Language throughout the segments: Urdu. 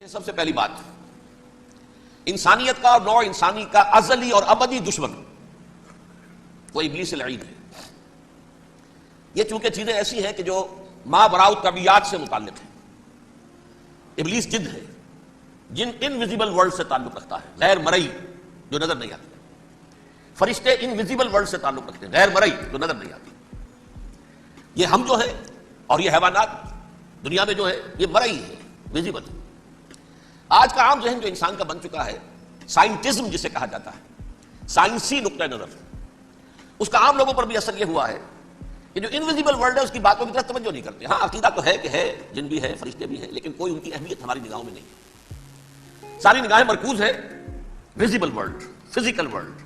سب سے پہلی بات، انسانیت کا اور نوع انسانی کا ازلی اور ابدی دشمن وہ ابلیس لعین ہے۔ یہ چونکہ چیزیں ایسی ہیں کہ جو ماوراء الطبیعات سے متعلق ہیں۔ ابلیس جن ہے، جن انویزیبل ورلڈ سے تعلق رکھتا ہے، غیر مرئی جو نظر نہیں آتی۔ فرشتے انویزیبل ورلڈ سے تعلق رکھتے ہیں، غیر مرئی جو نظر نہیں آتی۔ یہ ہم جو ہے اور یہ حیوانات دنیا میں جو ہے یہ مرئی ہے، ویزیبل۔ آج کا عام ذہن جو انسان کا بن چکا ہے، سائنٹزم جسے کہا جاتا ہے، سائنسی نقطہ نظر، اس کا عام لوگوں پر بھی اثر یہ ہوا ہے کہ جو انویزیبل ورلڈ ہے اس کی باتوں کی طرف توجہ نہیں کرتے۔ ہاں عقیدہ تو ہے کہ ہے، جن بھی ہے، فرشتے بھی ہیں، لیکن کوئی ان کی اہمیت ہماری نگاہوں میں نہیں۔ ساری نگاہیں مرکوز ہے visible world, physical world.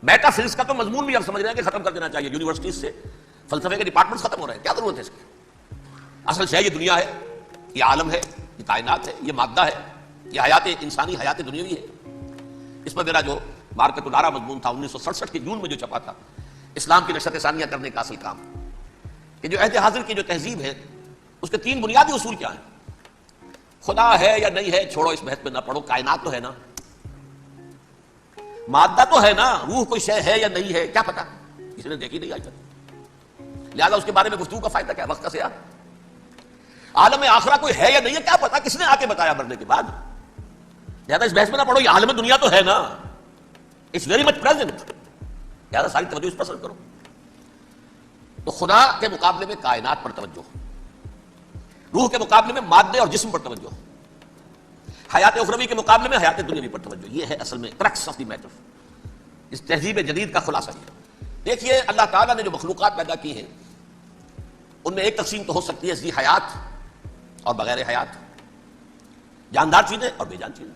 Meta physics کا تو مضمون بھی آپ سمجھ رہے ہیں کہ ختم کر دینا چاہیے، یونیورسٹیز سے فلسفے کے ڈپارٹمنٹس ختم ہو رہے ہیں، کیا ضرورت ہے اس کی؟ اصل سے یہ دنیا ہے، یہ عالم ہے، یہ کائنات ہے، یہ مادہ ہے، یہ حیات انسانی، حیات دنیاوی ہے۔ اس پر میرا جو مارکت الارا مضمون تھا 1967 کے جون میں جو چھپا تھا، اسلام کی نشرت ثانیہ کرنے کا اصل کام، کہ جو عہد حاضر کی جو تہذیب ہے اس کے تین بنیادی اصول کیا ہیں؟ خدا ہے یا نہیں ہے چھوڑو، اس بحث پہ نہ پڑھو، کائنات تو ہے نا، مادہ تو ہے نا، روح کوئی شے ہے یا نہیں ہے کیا پتا، کسی نے دیکھی نہیں آج تک، لہذا اس کے بارے میں گفتگو کا فائدہ کیا، وقت کا سیاح۔ عالم آخرہ کوئی ہے یا نہیں ہے کیا پتا، کس نے آ کے بتایا مرنے کے بعد، لہذا اس بحث میں نہ پڑھو، یہ عالم دنیا تو ہے نا، اٹس ویری مچ پریزنٹ، لہذا ساری توجہ اس پر پسند کرو۔ تو خدا کے مقابلے میں کائنات پر توجہ، روح کے مقابلے میں مادے اور جسم پر توجہ، حیات اخروی کے مقابلے میں حیات دنیاوی پر توجہ، یہ ہے اصل میں کرکس آف دی میٹر، اس تہذیب جدید کا خلاصہ یہ۔ دیکھیے اللہ تعالیٰ نے جو مخلوقات پیدا کی ہیں ان میں ایک تقسیم تو ہو سکتی ہے ذی حیات اور بغیر حیات، جاندار چیزیں اور بے جان چیزیں۔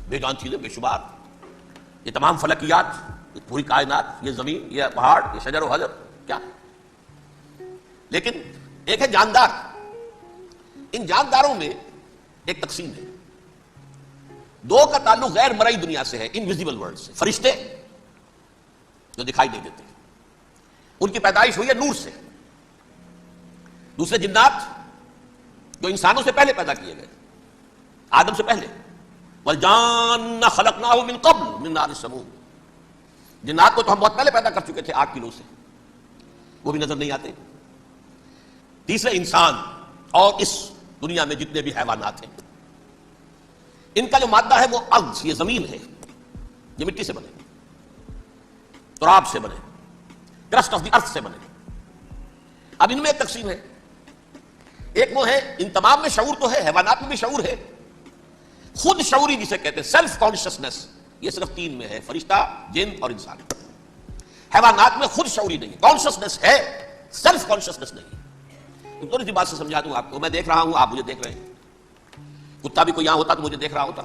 بے جان چیزیں بے شمار، یہ تمام فلکیات، یہ پوری کائنات، یہ زمین، یہ پہاڑ، یہ شجر و حجر، کیا؟ لیکن ایک ہے جاندار۔ ان جانداروں میں ایک تقسیم ہے، دو کا تعلق غیر مرئی دنیا سے ہے، انویزیبل ورلڈ سے۔ فرشتے جو دکھائی نہیں دیتے، ان کی پیدائش ہوئی ہے نور سے۔ دوسرے جنات جو انسانوں سے پہلے پیدا کیے گئے، آدم سے پہلے، والجان خلقناه من قبل من نار السموم، جنات کو تو ہم بہت پہلے پیدا کر چکے تھے آگ کی لو سے، وہ بھی نظر نہیں آتے۔ تیسرے انسان اور اس دنیا میں جتنے بھی حیوانات ہیں، ان کا جو مادہ ہے وہ ارض، یہ زمین ہے، یہ مٹی سے بنے، تراب سے بنے، کرسٹ آف دی ارتھ سے بنے۔ اب ان میں ایک تقسیم ہے، ایک وہ ہے، ان تمام میں شعور تو ہے، حیوانات میں بھی شعور ہے، خود شعوری جسے کہتے ہیں سیلف کانشسنس، یہ صرف تین میں ہے، فرشتہ، جن اور انسان۔ حیوانات میں خود شعوری نہیں، کانشسنس ہے، سیلف کانشسنس نہیں۔ تھوڑی سی بات سے سمجھا دوں آپ کو، میں دیکھ رہا ہوں، آپ مجھے دیکھ رہے ہیں، کتا بھی کوئی یہاں ہوتا تو مجھے دیکھ رہا ہوتا،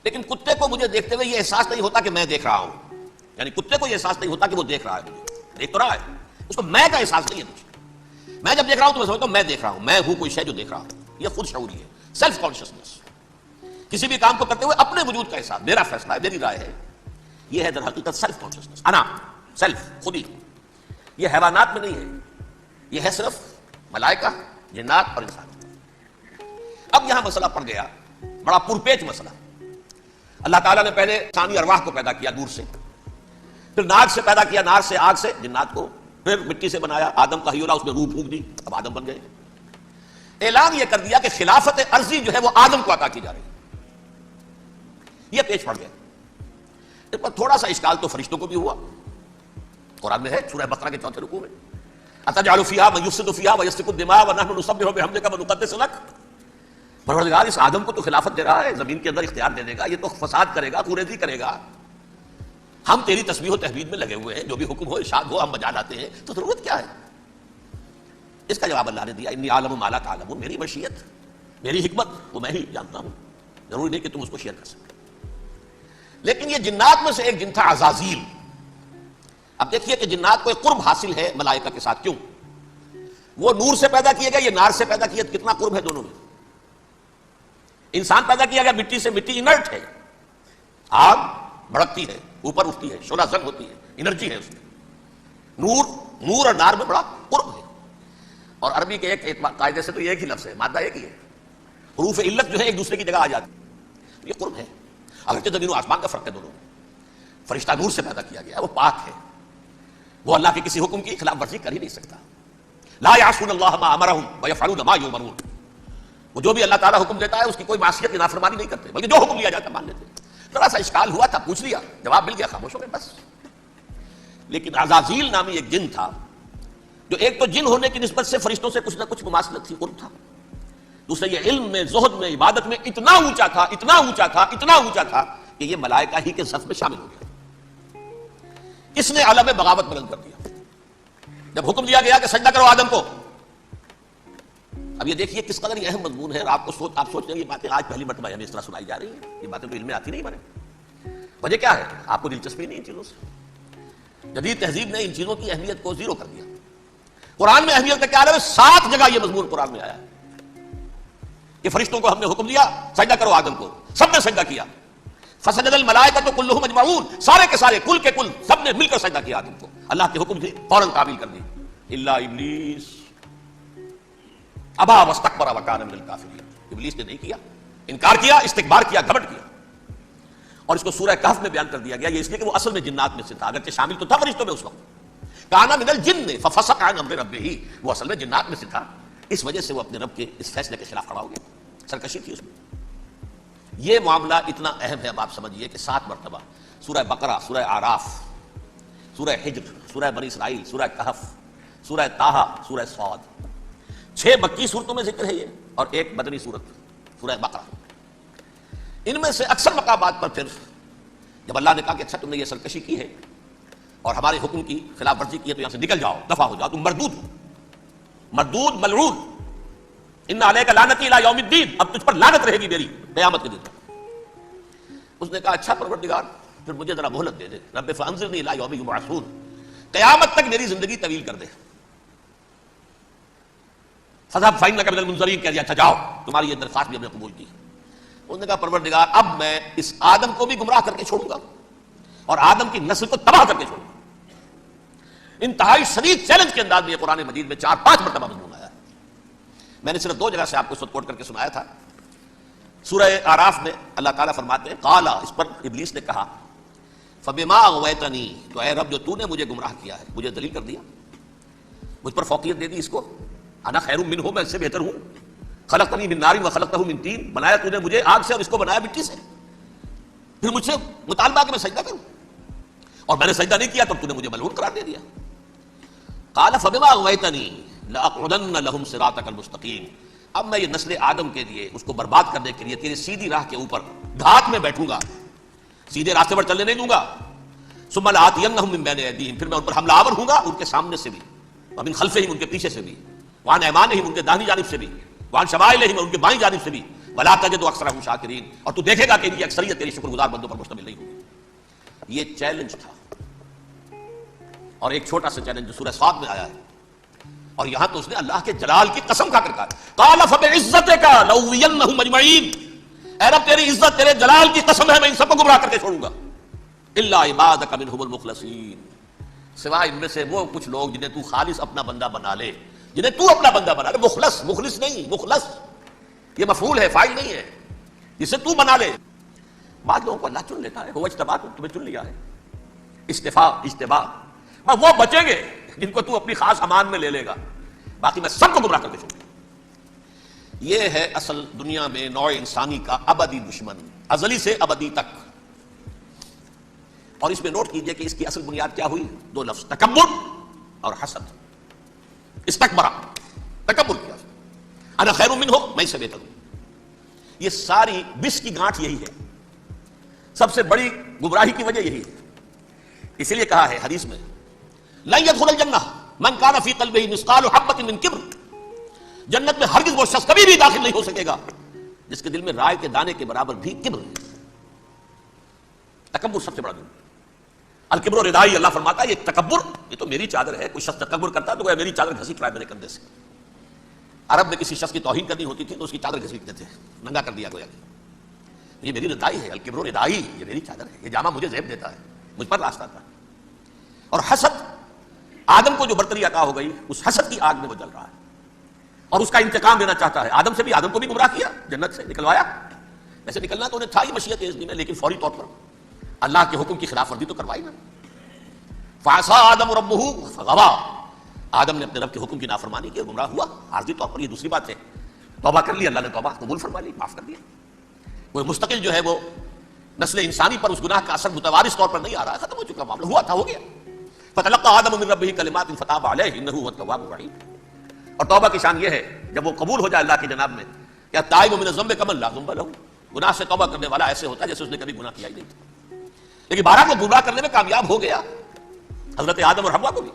لیکن کتے کو مجھے دیکھتے ہوئے یہ احساس نہیں ہوتا کہ میں دیکھ رہا ہوں، یعنی کتے کو یہ احساس نہیں ہوتا کہ وہ دیکھ رہا ہے مجھے، دیکھ تو رہا ہے، اس کو میں کا احساس نہیں ہے مجھے۔ میں جب دیکھ رہا ہوں تو میں سمجھتا ہوں میں دیکھ رہا ہوں، میں ہوں کوئی شے جو دیکھ رہا ہوں، یہ خود شعوری ہے، سیلف کانشسنس۔ کسی بھی کام کو کرتے ہوئے اپنے وجود کا احساس، میرا فیصلہ ہے، میری رائے ہے، یہ ہے در حقیقت سیلف کانشسنس، انا، سیلف، خودی۔ یہ حیوانات میں نہیں ہے، یہ ہے صرف ملائکہ، جنات اور انسان۔ اب یہاں مسئلہ پڑ گیا، بڑا پرپیچ مسئلہ۔ اللہ تعالیٰ نے پہلے انسانی ارواح کو پیدا کیا نور سے، پھر ناگ سے پیدا کیا، نار سے، آگ سے جنات کو، پھر مٹی سے بنایا، آدم کا ہیولا، اس میں روح پھونک دی، اب آدم بن گئے۔ اعلان یہ کر دیا کہ خلافت عرضی جو ہے وہ آدم کو عطا کی جا رہی ہے، یہ پیش پڑ گیا۔ اس پر تھوڑا سا اشکال تو فرشتوں کو بھی ہوا، قرآن میں ہے سورہ بقرہ کے 4 رکوع میں، اتجعل فیہا من یفسد فیہا ویسفک الدماء ونحن نسبح بحمدک ونقدس لک۔ پروردگار اس آدم کو تو خلافت دے رہا ہے، زمین کے اندر اختیار دے دے گا، یہ تو فساد کرے گا، کوریزی کرے گا، ہم تیری تسبیح و تحمید میں لگے ہوئے ہیں، جو بھی حکم ہو ارشاد ہو ہم بجا لاتے ہیں، تو ضرورت کیا ہے؟ اس کا جواب اللہ نے دیا، انی اعلم ما لا تعلمون، میری مشیت، میری حکمت وہ میں ہی جانتا ہوں، ضروری نہیں کہ تم اس کو شیئر کر سکتے۔ لیکن یہ جنات میں سے ایک جن تھا عزازیل۔ اب دیکھیے کہ جنات کو ایک قرب حاصل ہے ملائکہ کے ساتھ، کیوں؟ وہ نور سے پیدا کیے گئے، یہ نار سے پیدا کیا، کتنا قرب ہے دونوں میں۔ انسان پیدا کیا گیا مٹی سے، مٹی انرٹ ہے، آگ بھڑکتی ہے، اوپر اٹھتی ہے، شعلہ زن ہوتی ہے، انرجی ہے اس میں۔ نور اور نار میں بڑا قرب ہے، اور عربی کے ایک قاعدے سے تو ایک ہی لفظ ہے، مادہ ایک ہی ہے، حروف علت جو ہے ایک دوسرے کی جگہ آ جاتی ہے. یہ قرب ہے. اگرچہ زمین و آسمان کا فرق ہے دونوں میں. فرشتہ نور سے پیدا کیا گیا ہے, وہ پاک ہے, وہ اللہ کے کسی حکم کی خلاف ورزی کر ہی نہیں سکتا. لا یعصون اللہ ما امرہم ویفعلون ما یؤمرون. وہ جو بھی اللہ تعالیٰ حکم دیتا ہے اس کی کوئی معصیت کی نافرمانی نہیں کرتے, بلکہ جو حکم لیا جاتا مان لیتے. ذرا سا اشکال ہوا تھا, پوچھ لیا, جواب مل گیا, خاموش ہو گئے بس. لیکن عزازیل نامی ایک جن تھا جو ایک تو جن ہونے کی نسبت سے فرشتوں سے کچھ نہ کچھ مماثلت تھی, قرب تھا. دوسرے یہ علم میں, زہد میں, عبادت میں اتنا اونچا تھا, اتنا اونچا تھا, اتنا اونچا تھا کہ یہ ملائکہ ہی کے صف میں شامل ہو گیا. اس نے عالم بغاوت بلند کر دیا. جب حکم دیا گیا کہ سجدہ کرو آدم کو, اب یہ دیکھیے کس قدر یہ اہم مضمون ہے. آپ سوچ رہے ہیں یہ باتیں آج پہلی مرتبہ ہمیں اس طرح سنائی جا رہی ہیں, یہ باتیں تو علم میں آتی نہیں ہمارے. وجہ کیا ہے؟ آپ کو دلچسپی نہیں ان چیزوں سے. جدید تہذیب نے ان چیزوں کی اہمیت کو زیرو کر دیا. قرآن میں اہمیت کا کیا عالم ہے؟ 7 جگہ یہ مضمون قرآن میں آیا ہے کہ فرشتوں کو ہم نے حکم دیا سجدہ کرو آدم کو, سب نے سجدہ کیا. فسجد الملائکۃ کلھم اجمعون, سارے کے سارے, کل کے کل, سب نے مل کر سجدہ کیا آدم کو. اللہ کے حکم سے فوراً تعمیل کر دی. الا ابلیس ابا واستکبر وکان من الکافرین. ابلیس نے نہیں کیا, انکار کیا, استکبار کیا, گھمنڈ کیا. اور اس کو سورہ کہف میں بیان کر دیا گیا, یہ اس لیے کہ وہ اصل میں جنات میں سے تھا, اگرچہ شامل تو تھا فرشتوں میں اس وقت. کانا من الجن ففسق عن امر ربہ, وہ اصل میں جنات میں سے تھا, اس وجہ سے وہ اپنے رب کے اس فیصلے کے خلاف کھڑا ہو گیا. سرکشی تھی اس میں. یہ معاملہ اتنا اہم ہے, اب آپ سمجھیے کہ 7 مرتبہ سورہ بقرہ, سورہ اعراف, سورہ حجر, سورہ بنی اسرائیل, سورہ کہف, سورہ طٰہٰ, سورہ صاد, 6 مکی صورتوں میں ذکر ہے یہ, اور 1 مدنی صورت سورہ بقرہ. ان میں سے اکثر مقامات پر پھر جب اللہ نے کہا کہ اچھا تم نے یہ سرکشی کی ہے اور ہمارے حکم کی خلاف ورزی کی ہے تو یہاں سے نکل جاؤ, دفع ہو جاؤ, تم مردود ہو, مردود ملعون, ان علیک لعنتی الی یوم الدین, اب تجھ پر لعنت رہے گی میری قیامت کے دن. اس نے کہا اچھا پروردگار پھر مجھے ذرا مہلت دے دے, رب فانظرنی الی یوم یبعثون, قیامت تک میری زندگی طویل کر دے. فذهب فإنك من المنظرین, کہہ دیا اچھا جاؤ, تمہاری یہ درخواست بھی ہم نے قبول کی. انہوں نے کہا پروردگار اب میں اس آدم کو بھی گمراہ کر کے چھوڑوں گا اور آدم کی نسل کو تباہ کر کے چھوڑوں گا. انتہائی شدید چیلنج کے انداز میں یہ قرآن مجید میں 4-5 مرتبہ مضمون آیا ہے. میں نے صرف 2 جگہ سے آپ کو کوٹ کر کے سنایا تھا. سورہ اعراف میں اللہ تعالیٰ فرماتے ہیں قالا, اس پر ابلیس نے کہا فبما اغویتنی, تو اے رب جو تو نے مجھے گمراہ کیا ہے, مجھے ذلیل کر دیا, مجھ پر فوقیت دے دی, اس کو انا خیر منہ, میں اس سے بہتر ہوں, خلقتنی من نار وخلقتہ من طین, بنایا تو نے مجھے آگ سے اور اس کو بنایا مٹی سے, پھر مجھ سے مطالبہ کہ میں سجدہ کروں, اور میں نے سجدہ نہیں کیا تب تو نے مجھے ملعون قرار دے دیا. قال فبما اغویتنی لاقعدن لهم صراطک المستقیم, اب میں یہ نسل آدم کے لیے, اس کو برباد کرنے کے لیے تیری سیدھی راہ کے اوپر گھات میں بیٹھوں گا, سیدھے راستے پر چلنے نہیں دوں گا. ثم لآتینہم من بین ایدیہم, پھر میں ان پر حملہ آور ہوں گا, ان کے سامنے سے بھی, ومن خلفہم, ان کے پیچھے سے بھی, وعن ایمانہم, ان کے داہنی جانب سے بھی, وعن شمائلہم, ان کے بائیں جانب سے بھی, ولا تجد اکثرہم شاکرین, اور تو دیکھے گا کہ ان کی اکثریت تیری شکر گزار بندوں پر مشتمل نہیں ہوگی. یہ چیلنج تھا. اور ایک چھوٹا سا چیلنج جو سورہ صاد میں آیا ہے, اور یہاں تو اس نے اللہ کے جلال کی قسم کھا کر کہا قال فبعزتک لأغوینہم اجمعین, اے رب تیری عزت, تیرے جلال کی قسم ہے, میں ان سب کو گمراہ کر کے چھوڑوں گا. الا عبادک منہم المخلصین, سوائے ان میں سے وہ کچھ لوگ جنہیں تو خالص اپنا بندہ بنا لے, جنہیں تو اپنا بندہ بنا لے. مخلص, مخلص نہیں, مخلص یہ مفعول ہے, فاعل نہیں ہے, جسے تو بنا لے. بعض لوگوں کو اللہ چن لیتا ہے, وہ اجتباک, تمہیں چن لیا ہے, استفاء, اجتباء, وہ بچیں گے جن کو تو اپنی خاص امان میں لے لے گا, باقی میں سب کو گمراہ کر کے چھوڑوں گا. یہ ہے اصل دنیا میں نوع انسانی کا ابدی دشمن, ازلی سے ابدی تک. اور اس میں نوٹ کیجئے کہ اس کی اصل بنیاد کیا ہوئی, 2 لفظ, تکبر اور حسد. استکبرا, تکبر کیا, انا خیر منہ, میں اس سے بہتر ہوں. یہ ساری بس کی گانٹھ یہی ہے, سب سے بڑی گمراہی کی وجہ یہی ہے. اسی لیے کہا ہے حدیث میں لن يدخل الجنہ من کان فی قلبہ مثقال حبۃ من کبر, جنت میں ہرگز وہ شخص کبھی بھی داخل نہیں ہو سکے گا جس کے دل میں رائے کے دانے کے برابر بھی کبر ہے. تکبر سب سے بڑا جرم. الکبر ردائی, اللہ فرماتا ہے یہ تکبر, یہ تو میری چادر ہے. کوئی شخص تکبر کرتا تو میری چادر گھسیٹ رہا ہے میرے کندھے سے. عرب میں کسی شخص کی توہین کرنی ہوتی تھی تو اس کی چادر گھسیٹتے تھے, ننگا کر دیا گویا کہ یہ میری ردائی ہے, الکبر ردائی, یہ میری چادر ہے, یہ جامہ مجھے زیب دیتا ہے, مجھ پر راستہ تھا. اور حسد, آدم کو جو برتری عطا ہو گئی اس حسد کی آگ میں وہ جل رہا ہے. اور اس کا انتقام لینا چاہتا ہے. آدم سے بھی، آدم کو بھی گمراہ کیا، جنت سے نکلوایا. ویسے نکلنا تو انہیں تھا ہی مشیت اذن میں، لیکن فوری طور پر اللہ کے حکم کی خلاف ورزی تو کروائی نا. فعصى آدم ربہ فغوى، آدم نے اپنے رب کے حکم کی نافرمانی کی اور گمراہ ہوا عارضی طور پر. یہ دوسری بات ہے. توبہ کر لی، اللہ نے توبہ قبول فرما لی، معاف کر دیا. وہ مستقل جو ہے وہ نسل انسانی پر اس گناہ کا اثر متوارث طور پر نہیں آ رہا ہے، ختم ہو چکا معاملہ، ہوا تھا ہو گیا. فتلقى آدم من ربہ کلمات فتاب علیہ انہ هو التواب الرحیم. اور توبہ کی شان یہ ہے جب وہ قبول ہو جائے اللہ کی جناب میں، کہ التائب من الذنب کمن لا ذنب له، گناہ سے توبہ کرنے والا ایسے ہوتا ہے جیسے اس نے کبھی گناہ کیا ہی نہیں تھا. لیکن بارہ کو گمراہ کرنے میں کامیاب ہو گیا، حضرت آدم اور حوا کو بھی.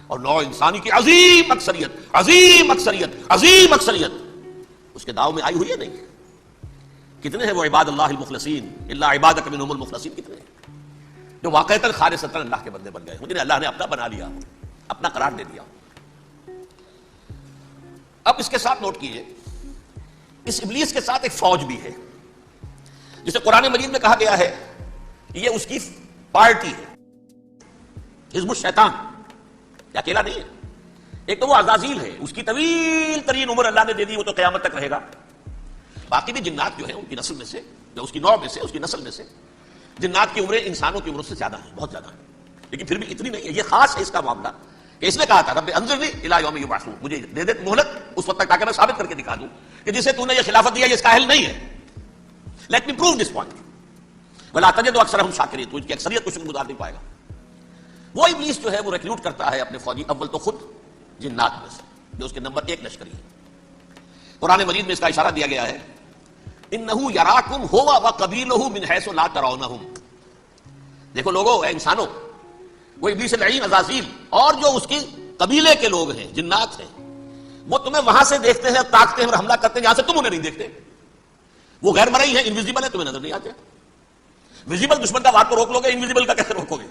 اور نوع انسانی کی عظیم اکثریت، عظیم اکثریت، عظیم اکثریت اس کے داؤ میں آئی ہوئی ہے نہیں. کتنے ہیں وہ عباد اللہ المخلصین، الا عبادک منہم المخلصین، کتنے ہیں جو واقعتاً خالصتاً اللہ کے بندے بن گئے، جنہیں اللہ نے اپنا بنا لیا، اپنا قرار دے دیا. اب اس کے ساتھ نوٹ کیجئے، اس ابلیس کے ساتھ ایک فوج بھی ہے جسے قرآن مجید میں کہا گیا ہے یہ اس کی پارٹی ہے، حزب الشیطان. یہ اکیلا نہیں ہے. ایک تو وہ عزازیل ہے، اس کی طویل ترین عمر اللہ نے دے دی، وہ تو قیامت تک رہے گا. باقی بھی جنات جو ہیں ان کی نسل میں سے، جو اس کی نوع میں سے، اس کی نسل میں سے، جنات کی عمریں انسانوں کی عمروں سے زیادہ ہیں، بہت زیادہ ہیں، لیکن پھر بھی اتنی نہیں ہے. یہ خاص ہے اس کا معاملہ کہ اس نے کہا تھا رب انظرنی الی یوم یبعثون، مجھے دے دے مہلت اس وقت تک تاکہ میں ثابت کر کے دکھا دوں کہ جسے تو نے یہ خلافت دیا یہ اس کا اہل نہیں ہے. Let me prove this point ولا تجد اکثرهم شاکرین، تو اس کی اکثریت کو شکر گزار نہیں پائے گا. وہ ابلیس جو ہے وہ ریکروٹ کرتا ہے اپنے فوجی، اول تو خود جنات میں سے جو اس کے نمبر 1 لشکری ہے. قرآن مجید میں اس کا اشارہ دیا گیا ہے انہ یراکم هو وقبیلہ من حیث لا ترونہم. دیکھو لوگوں، اے انسانوں، وہ ابلیس لعین عزازیل اور جو اس کی قبیلے کے لوگ ہیں، جنات ہیں، وہ تمہیں وہاں سے دیکھتے ہیں، تاکتے ہیں اور حملہ کرتے ہیں جہاں سے تم انہیں نہیں دیکھتے. وہ غیر مرئی ہیں، انویزیبل ہے، تمہیں نظر نہیں آتے. ویزیبل دشمن کا وار کو روک لو گے، انویزیبل کا کیسے روکو گے؟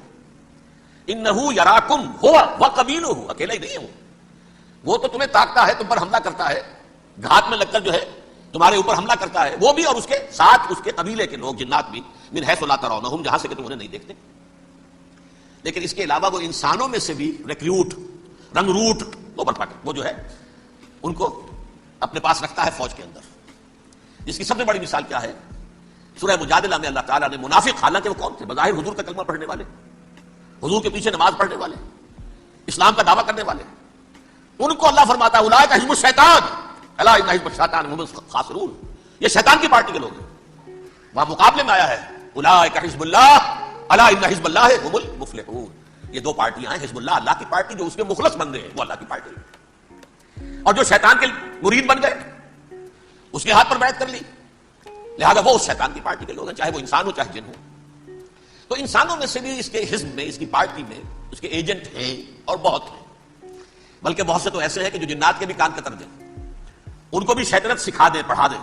انہ یراکم هو وقبیلہ، اکیلا ہی نہیں ہے وہ تو تمہیں تاکتا ہے، تم پر حملہ کرتا ہے، گھات میں لگ کر جو ہے تمہارے اوپر حملہ کرتا ہے، وہ بھی اور اس کے ساتھ اس کے قبیلے کے لوگ جنات بھی، من حیث لا ترونہم، جہاں سے کہ تم انہیں نہیں دیکھتے. لیکن اس کے علاوہ وہ انسانوں میں سے بھی ریکریوٹ، رنگ روٹ، وہ جو ہے ان کو اپنے پاس رکھتا ہے فوج کے اندر. جس کی سب سے بڑی مثال کیا ہے؟ سورہ مجادلہ میں اللہ تعالیٰ نے منافق، حالانکہ وہ کون تھے؟ بظاہر حضور کا کلمہ پڑھنے والے، حضور کے پیچھے نماز پڑھنے والے، اسلام کا دعویٰ کرنے والے، ان کو اللہ فرماتا ہے اولئک حزب الشیطان الا ان حزب الشیطان هم الخاسرون. یہ شیطان کی پارٹی کے لوگ ہیں. وہاں مقابلے میں آیا ہے اولئک حزب اللہ الا ان حزب اللہ هم المفلحون. یہ دو پارٹیاں ہیں، حزب اللہ اللہ کی پارٹی جو اس کے مخلص بندے ہیں، وہ اللہ کی پارٹی، اور جو شیطان کے مرید بن گئے اس کے ہاتھ پر بیعت کر لی، لہذا وہ اس شیطان کی پارٹی کے لوگ ہیں، چاہے وہ انسان ہو چاہے جن ہو. تو انسانوں میں سے بھی اس کے حزب میں، اس کی پارٹی میں اس کے ایجنٹ ہیں اور بہت ہیں. بلکہ بہت سے تو ایسے ہیں کہ جو جنات کے بھی کان کتر دیں، ان کو بھی شیطنت سکھا دیں، پڑھا دیں.